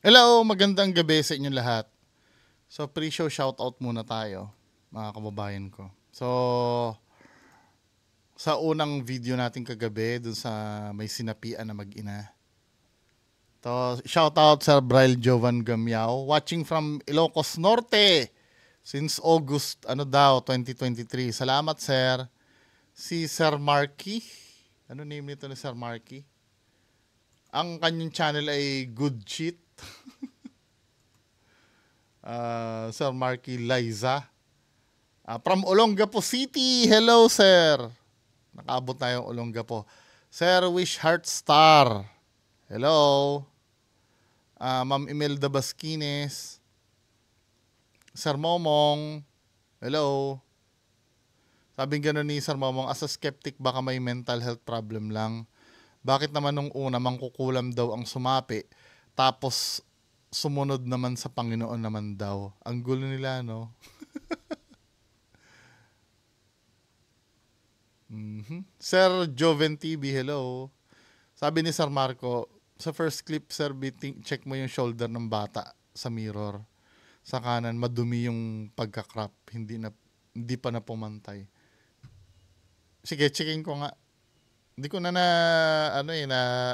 Hello, magandang gabi sa inyong lahat. So, pre-show shoutout muna tayo, mga kababayan ko. So, sa unang video natin kagabi, dun sa may sinapian na mag-ina. To, shoutout sa Braille Jovan Gamiao, watching from Ilocos Norte since August, 2023. Salamat, sir. Si Sir Marky. Ano name nito ni Sir Marky? Ang kanyang channel ay Good Shit. Sir Marky Liza. From Olongapo City. Hello, sir. Nakaabot na yung Olongapo. Sir Wish Heart Star. Hello. Ma'am Imelda Basquines. Sir Momong. Hello. Sabi gano'n ni Sir Momong, as a skeptic baka may mental health problem lang. Bakit naman nung una mangkukulam daw ang sumapi, tapos sumunod naman sa Panginoon naman daw. Ang gulo nila, no? Sir Joven TV, hello. Sabi ni Sir Marco, sa first clip, sir, check mo yung shoulder ng bata sa mirror. Sa kanan, madumi yung pagkakrap. Hindi pa na pumantay. Sige, checking ko nga. Hindi ko na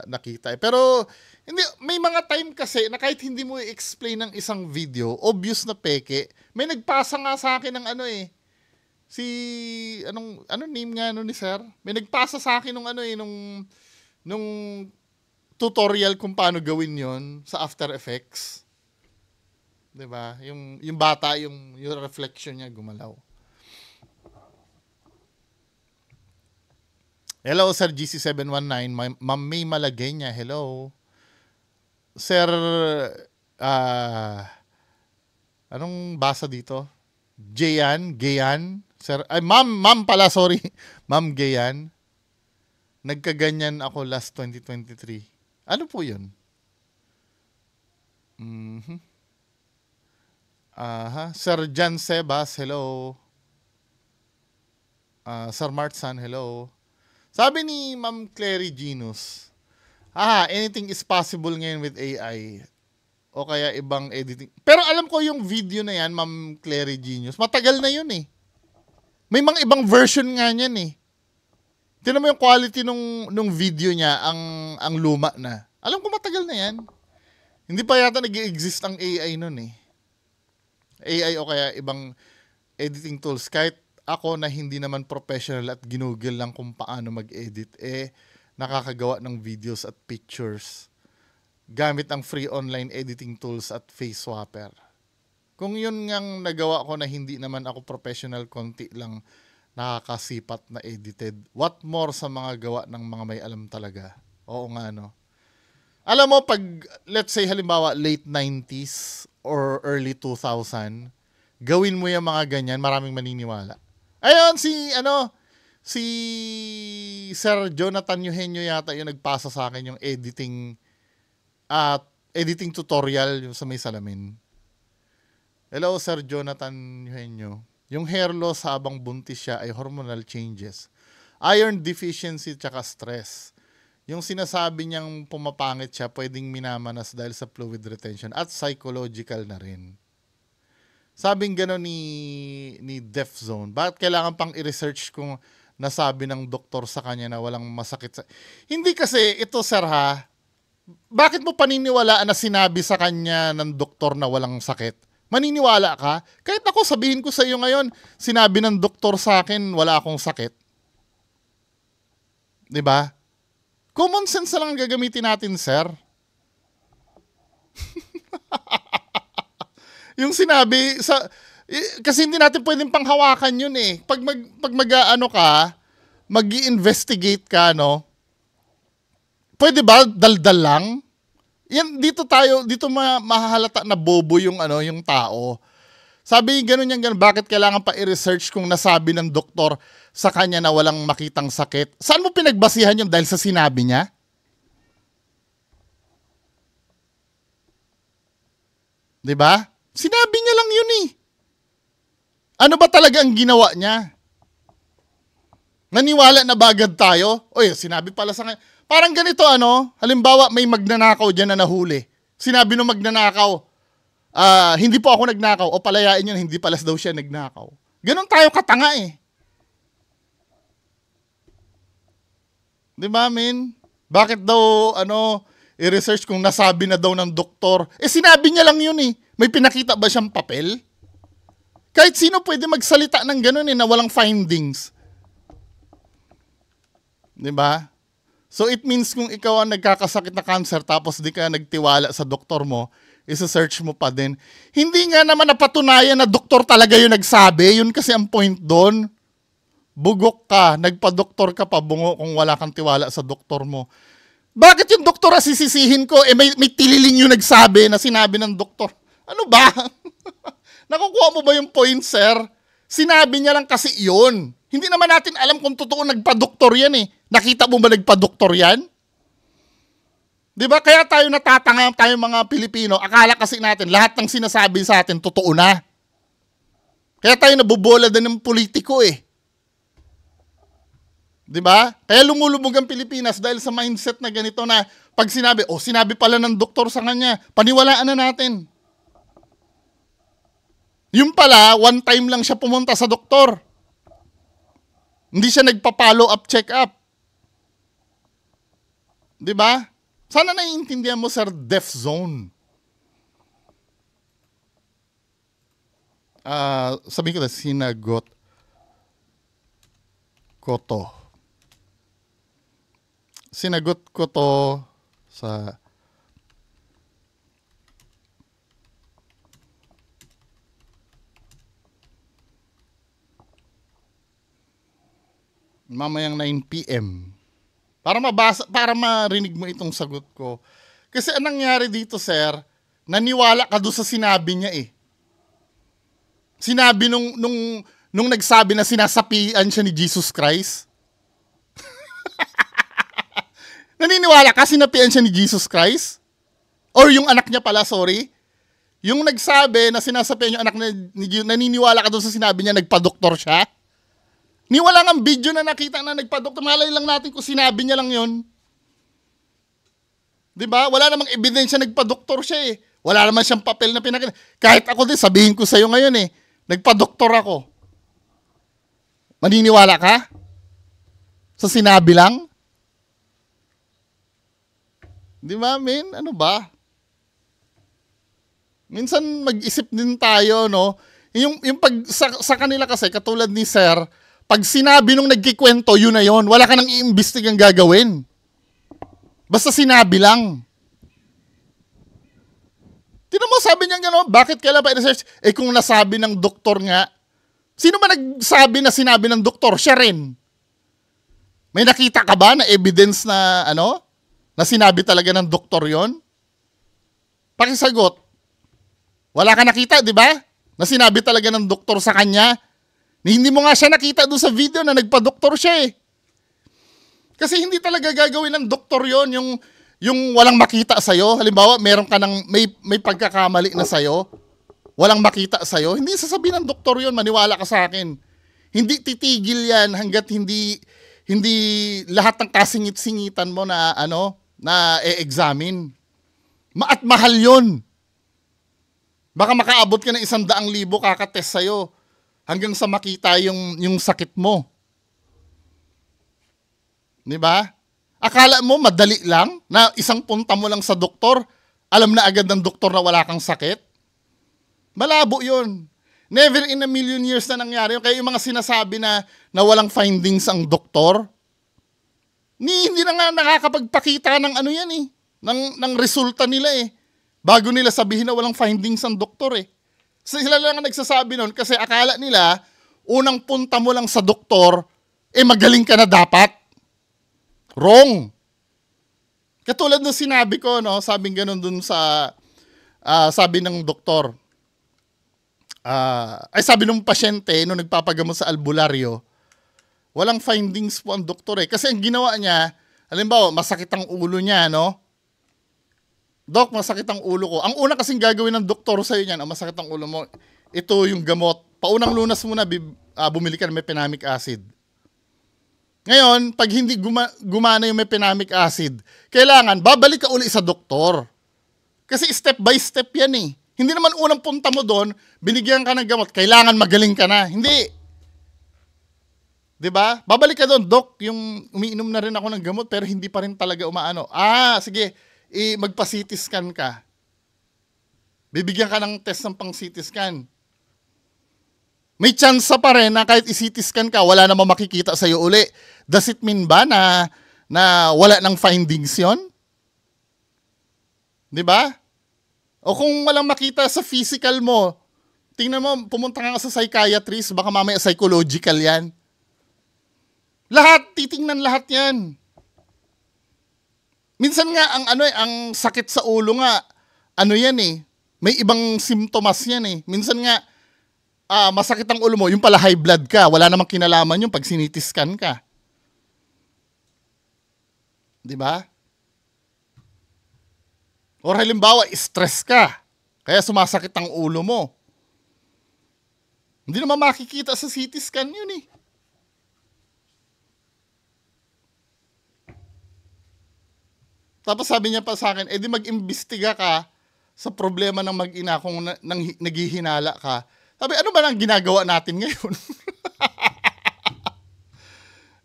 nakita. Pero hindi, may mga time kasi na kahit hindi mo i-explain ng isang video, obvious na peke. May nagpasa nga sa akin ng anong name nga ni sir? May nagpasa sa akin nung tutorial kung paano gawin 'yon sa After Effects. 'Di ba? Yung bata, yung reflection niya gumalaw. Hello, Sir GC719. Ma'am May Malagenya, hello. Sir, anong basa dito? Gayan. Sir, ay, ma'am pala, sorry. Ma'am Gayan. Nagkaganyan ako last 2023. Ano po yun? Sir Jan Sebas, hello. Sir Martsan, hello. Sabi ni Ma'am Clary Genus, anything is possible ngayon with AI. O kaya ibang editing. Pero alam ko yung video na yan, Ma'am Clary Genius, matagal na yun eh. May mga ibang version nga niyan eh. Tingnan mo yung quality nung video niya, ang luma na. Alam ko matagal na yan. Hindi pa yata nag-exist ang AI nun eh. AI o kaya ibang editing tools. Kahit ako na hindi naman professional at ginugol lang kung paano mag-edit, nakakagawa ng videos at pictures gamit ang free online editing tools at face swapper. Kung yun ngang nagawa ko na hindi naman ako professional, konti lang nakakasipat na edited, what more sa mga gawa ng mga may alam talaga. Oo nga, no? Alam mo, pag let's say halimbawa late 90s or early 2000, gawin mo yung mga ganyan, maraming maniniwala. Ayun, si Sir Jonathan Eugenio yata yung nagpasa sa akin yung editing tutorial yung sa may salamin. Hello, Sir Jonathan Eugenio. Yung hair loss habang buntis siya ay hormonal changes, iron deficiency tsaka stress. Yung sinasabi niyang pumapangit siya, pwedeng minamanas dahil sa fluid retention at psychological na rin. Sabing gano'n ni Def Zone, bakit kailangan pang i-research kung nasabi ng doktor sa kanya na walang masakit? Hindi kasi, ito sir ha, bakit mo paniniwalaan na sinabi sa kanya ng doktor na walang sakit? Maniniwala ka? Kahit ako sabihin ko sa iyo ngayon, sinabi ng doktor sa akin wala akong sakit. 'Di ba? Common sense lang ang gagamitin natin, sir. Yung sinabi kasi hindi natin pwedeng panghawakan yun eh. Pag mag-i-investigate ka, no? Pwede ba daldal lang? Yan dito mahahalata na bobo yung tao. Sabi ganun, bakit kailangan pa i-research kung nasabi ng doktor sa kanya na walang makitang sakit? Saan mo pinagbasihan yun? Dahil sa sinabi niya? Diba? Sinabi niya lang yun eh. Ano ba talaga ang ginawa niya? Naniwala na bagad tayo? Oy, sinabi pala sa kanya. Parang ganito halimbawa may magnanakaw dyan na nahuli. Sinabi nung magnanakaw, hindi po ako nagnakaw, o palayain yun, hindi pala daw siya nagnakaw. Ganon tayo katanga eh. Di ba, min? Bakit daw, i-research kung nasabi na daw ng doktor? Sinabi niya lang yun eh. May pinakita ba siyang papel? Kahit sino pwede magsalita ng ganon na walang findings. Di ba? So it means kung ikaw ang nagkakasakit na cancer tapos di ka nagtiwala sa doktor mo, isa-search mo pa din. Hindi nga naman napatunayan na doktor talaga yung nagsabi. Yun kasi ang point doon. Bugok ka, nagpa-doktor ka pa, bungo kung wala kang tiwala sa doktor mo. Bakit yung doktor asisisihin ko? May tililing yung nagsabi na sinabi ng doktor. Ano ba? Nakukuha mo ba yung point, sir? Sinabi niya lang kasi yun. Hindi naman natin alam kung totoo nagpa-doktor yan eh. Nakita mo ba nagpa-doktor yan? Diba? Kaya tayo natatanga tayo mga Pilipino. Akala kasi natin lahat ng sinasabi sa atin totoo na. Kaya tayo nabubola din ng politiko eh. Diba? Kaya lumulubog ang Pilipinas dahil sa mindset na ganito na pag sinabi, sinabi pala ng doktor sa kanya, paniwalaan na natin. Yung pala, one time lang siya pumunta sa doktor. Hindi siya nagpa-follow up, check up. Diba? Sana naiintindihan mo, sir, deaf zone. Sabihin ko na, sinagot ko to. Sinagot ko to sa mamayang 9 PM. Para marinig mo itong sagot ko. Kasi anong nangyari dito, sir, naniwala ka doon sa sinabi niya eh. Sinabi nung nagsabi na sinasapian siya ni Jesus Christ. Naniniwala ka sinapian siya ni Jesus Christ? Or yung anak niya pala, sorry. Yung nagsabi na sinasapian yung anak ni Jesus, naniniwala ka doon sa sinabi niya, nagpa-doktor siya? Ni wala nga video na nakita na nagpa-doktor. Malay lang natin kung sinabi niya lang yun. Diba? Wala namang ebidensya nagpa-doktor siya eh. Wala naman siyang papel na pinakita. Kahit ako din, sabihin ko sa'yo ngayon eh, nagpa-doktor ako. Maniniwala ka? Sa sinabi lang? Di ba, men? Ano ba? Minsan mag-isip din tayo, no? Yung pag sa kanila kasi, katulad ni Sir, pag sinabi nung nagkikwento, yun na yun. Wala ka nang iimbestigang gagawin. Basta sinabi lang. Tignan mo, sabi niya gano'n, bakit kailan pa i-research? Kung nasabi ng doktor nga, sino ba nagsabi na sinabi ng doktor? Siya rin. May nakita ka ba na evidence na, na sinabi talaga ng doktor yon? Pakisagot. Wala ka nakita, di ba? Na sinabi talaga ng doktor sa kanya. Hindi mo nga siya nakita doon sa video na nagpa-doktor siya eh. Kasi hindi talaga gagawin ng doktor yon yung walang makita sa'yo. Halimbawa, meron ka may pagkakamali na sa'yo. Walang makita sa'yo. Hindi sasabihin ng doktor yon, maniwala ka sa akin. Hindi titigil yan hanggat hindi lahat ng kasingit-singitan mo na na e-examine. At mahal yun. Baka makaabot ka ng 100,000 kakatest sa'yo hanggang sa makita yung sakit mo. Di ba? Akala mo madali lang na isang punta mo lang sa doktor, alam na agad ng doktor na wala kang sakit? Malabo yun. Never in a million years na nangyari. Kaya yung mga sinasabi na walang findings ang doktor, hindi na nga nakakapagpakita ng yan eh. Ng resulta nila eh. Bago nila sabihin na walang findings ang doktor eh. So sila lang ang nagsasabi nun kasi akala nila, unang punta mo lang sa doktor, magaling ka na dapat. Wrong. Katulad ng sinabi ko, sabing ganun dun sa, sabi ng doktor, sabi ng pasyente, nung nagpapagamot sa albularyo, walang findings po ang doktor eh. Kasi ang ginawa niya, halimbawa, masakit ang ulo niya, Dok, masakit ang ulo ko. Ang una kasing gagawin ng doktor sa'yo niyan, masakit ang ulo mo, ito yung gamot. Paunang lunas muna, bumili ka ng mefenamic acid. Ngayon, pag hindi gumana yung mefenamic acid, kailangan, babalik ka uli sa doktor. Kasi step by step yan eh. Hindi naman unang punta mo doon, binigyan ka ng gamot, kailangan magaling ka na. Hindi. 'Di ba? Babalik ka doon, Doc, yung umiinom na rin ako ng gamot pero hindi pa rin talaga umaano. Sige, magpa-CT scan ka. Bibigyan ka ng test ng pang-CT scan. May chance pa rin na kahit i-CT scan ka, wala namang makikita sa'yo uli. Does it mean ba na wala ng findings yon? 'Di ba? O kung walang makita sa physical mo, tingnan mo, pumunta ka sa psychiatrist, baka mamaya psychological yan. Lahat, titingnan lahat yan. Minsan nga, ang sakit sa ulo nga, yan eh, may ibang simptomas yan eh. Minsan nga, masakit ang ulo mo, yung pala high blood ka, wala namang kinalaman yung pag sinitiskan ka. Di ba? Or halimbawa, stress ka. Kaya sumasakit ang ulo mo. Hindi naman makikita sa CT scan yun eh. Tapos sabi niya pa sa akin, di mag-imbestiga ka sa problema ng mag-ina kung naghihinala ka. Sabi, ano ba nang ginagawa natin ngayon?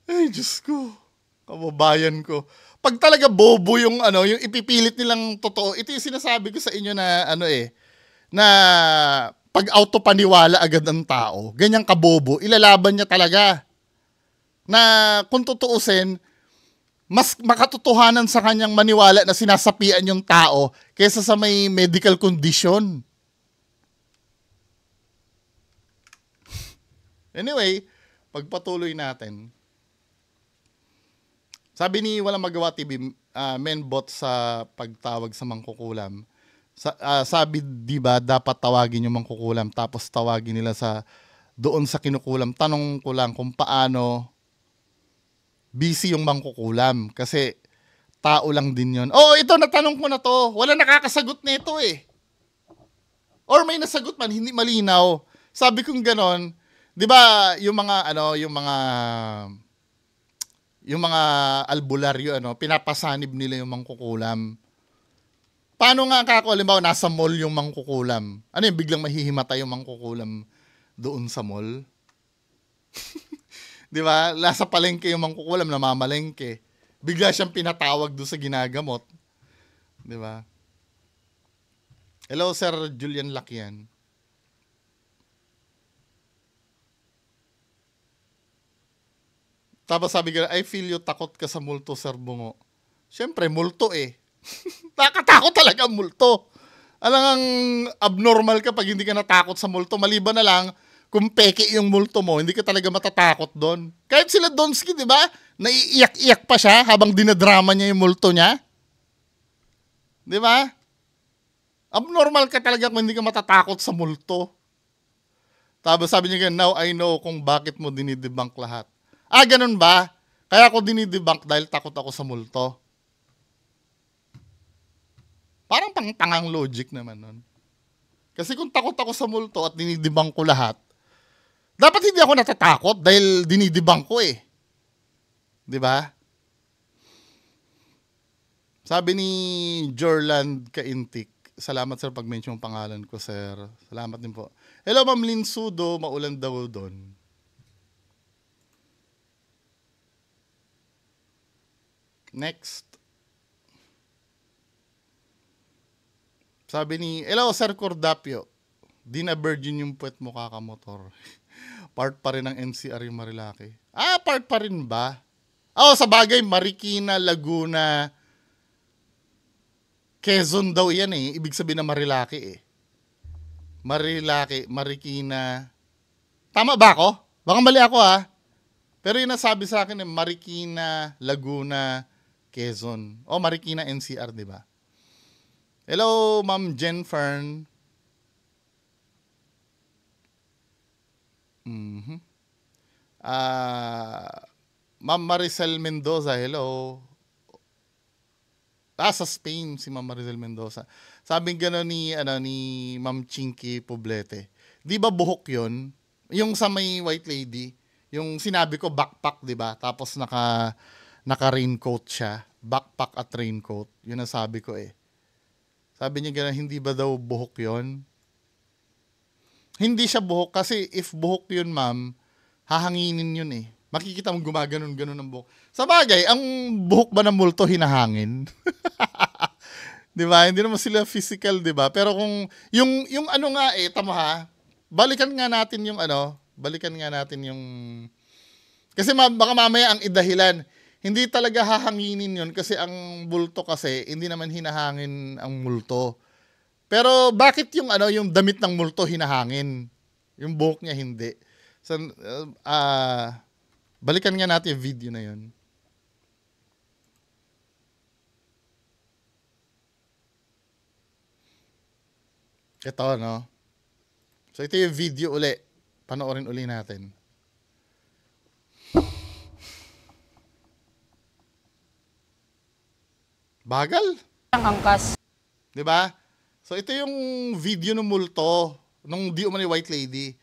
Ay, Diyos ko. Kababayan ko. Pag talaga bobo yung yung ipipilit nilang totoo, ito yung sinasabi ko sa inyo na na pag autopaniwala agad ang tao, ganyang kabobo, ilalaban niya talaga. Na kung tutuusin, mas makatotohanan sa kanyang maniwala na sinasapian yung tao kaysa sa may medical condition. Anyway, pagpatuloy natin. Sabi ni Walang Magawa TV, menbot sa pagtawag sa mangkukulam. Sabi, di ba, dapat tawagin yung mangkukulam tapos tawagin nila doon sa kinukulam. Tanong ko lang kung paano busy yung mangkukulam. Kasi tao lang din yun. Ito, natanong ko na to. Wala nakakasagot nito eh. Or may nasagot man, hindi malinaw. Sabi kong ganon, di ba, yung mga albularyo, pinapasanib nila yung mangkukulam. Paano nga kako, halimbawa, nasa mall yung mangkukulam? Ano yung biglang mahihimatay yung mangkukulam doon sa mall? Di ba? Nasa palengke yung mangkukulam, namamalengke. Bigla siyang pinatawag doon sa ginagamot. Di ba? Hello, Sir Julian Lakian. Tapos sabi ko, I feel you, takot ka sa multo, Sir Bungo. Siyempre, multo eh. Nakatakot talaga ang multo. Alang abnormal ka pag hindi ka natakot sa multo. Maliban na lang, kung peke yung multo mo, hindi ka talaga matatakot doon. Kahit sila Donsky, di ba? Naiiyak-iyak pa siya habang dinadrama niya yung multo niya. Di ba? Abnormal ka talaga kung hindi ka matatakot sa multo. Tapos sabi niya, now I know kung bakit mo dinidebunk lahat. Ganun ba? Kaya ako dinidebunk dahil takot ako sa multo. Parang pangtangang logic naman nun. Kasi kung takot ako sa multo at dinidebunk ko lahat, dapat hindi ako natatakot dahil dinidebunk ko eh. Di ba? Sabi ni Jorland Kaintik, salamat sir pag-mention yung pangalan ko, sir. Salamat din po. Hello, Ma'am Lynn Sudo, maulan daw doon. Next. Sabi ni, hello, Sir Cordapio. Di na virgin yung puwet mo kakamotor. Part pa rin ng NCR yung Marilaki. Part pa rin ba? Sa bagay, Marikina, Laguna, Quezon daw yan eh. Ibig sabihin na Marilaki eh. Marilaki, Marikina. Tama ba ako? Baka mali ako Pero yung nasabi sa akin Marikina, Laguna, Quezon. Marikina, NCR, di ba? Hello, Ma'am Jen Fern. Ma'am Maricel Mendoza, hello. Sa Spain si Ma'am Maricel Mendoza. Sabing gano'n ni Ma'am Chinky Poblete. Di ba buhok 'yon? Yung sa may white lady, yung sinabi ko backpack, di ba? Tapos naka raincoat siya. Backpack at raincoat. Yun ang sabi ko eh. Sabi niya gano'n, hindi ba daw buhok yon? Hindi siya buhok kasi if buhok yun, ma'am, hahanginin yun eh. Makikita mo gumaganon-ganon ang buhok. Sa bagay, ang buhok ba ng multo hinahangin? 'Di ba? Hindi naman sila physical, 'di ba? Pero kung yung ano nga tama ha. Balikan nga natin yung kasi baka mamaya ang idahilan, hindi talaga hahanginin yun kasi ang multo kasi hindi naman hinahangin ang multo. Pero bakit yung damit ng multo hinahangin? Yung buhok niya hindi. So, balikan nga natin yung video na yun. Ito, no? So, ito yung video uli. Panoorin uli natin. Bagal. Ang angkas. 'Di ba? So, ito yung video ng multo nung di umani white lady.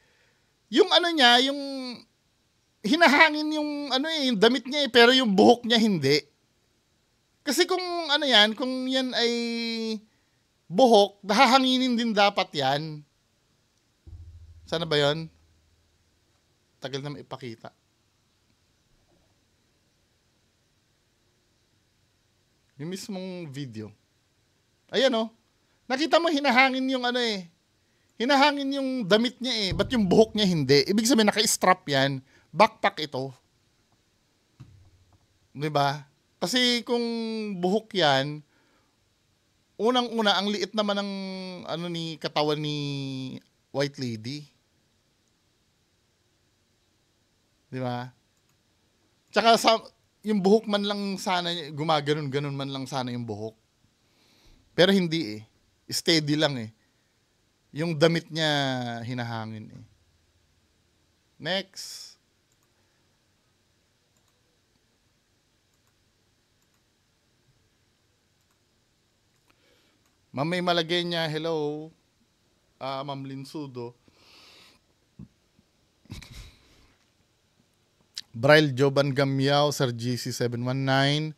Yung ano niya, yung hinahangin yung yung damit niya pero yung buhok niya hindi. Kasi kung kung yan ay buhok, hahanginin din dapat yan. Sana ba yon? Tagal na maipakita. Yung mismong video. Ayan oh. Nakita mo hinahangin yung hinahangin yung damit niya ba't yung buhok niya hindi? Ibig sabihin naka-strap yan. Backpack ito. 'Di ba? Kasi kung buhok yan, unang-una ang liit naman ng ni katawan ni white lady. 'Di ba? Tsaka yung buhok man lang sana gumaganon-ganon man lang sana yung buhok. Pero hindi steady lang yung damit niya hinahangin Next. Ma'am May Malagenya, hello. Ma'am Linsudo. Braille Joban Gamyao, Sir GC719.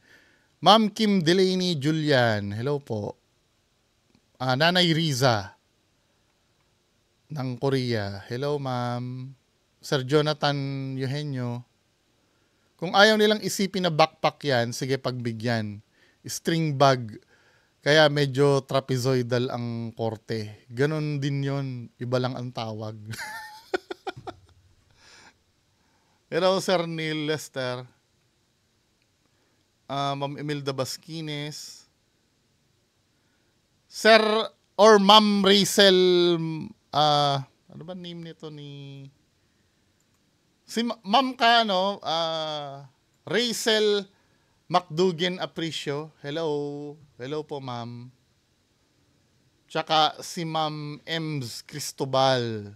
Ma'am Kim Delaney Julian, hello po. Nanay Riza ng Korea, hello ma'am. Sir Jonathan Eugenio, kung ayaw nilang isipin na backpack yan, sige pagbigyan. String bag, kaya medyo trapezoidal ang korte. Ganon din yon, iba lang ang tawag. Hello Sir Neil Lester. Ma'am Imelda Basquines. Sir or Ma'am Rachel, ano ba name nito ni si Ma'am ka Rachel McDougan Aprecio. Hello. Hello po ma'am. Tsaka si Ma'am Ems Cristobal.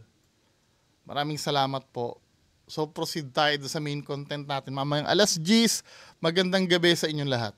Maraming salamat po. So proceed tayo sa main content natin. Mamayang alas 10, magandang gabi sa inyong lahat.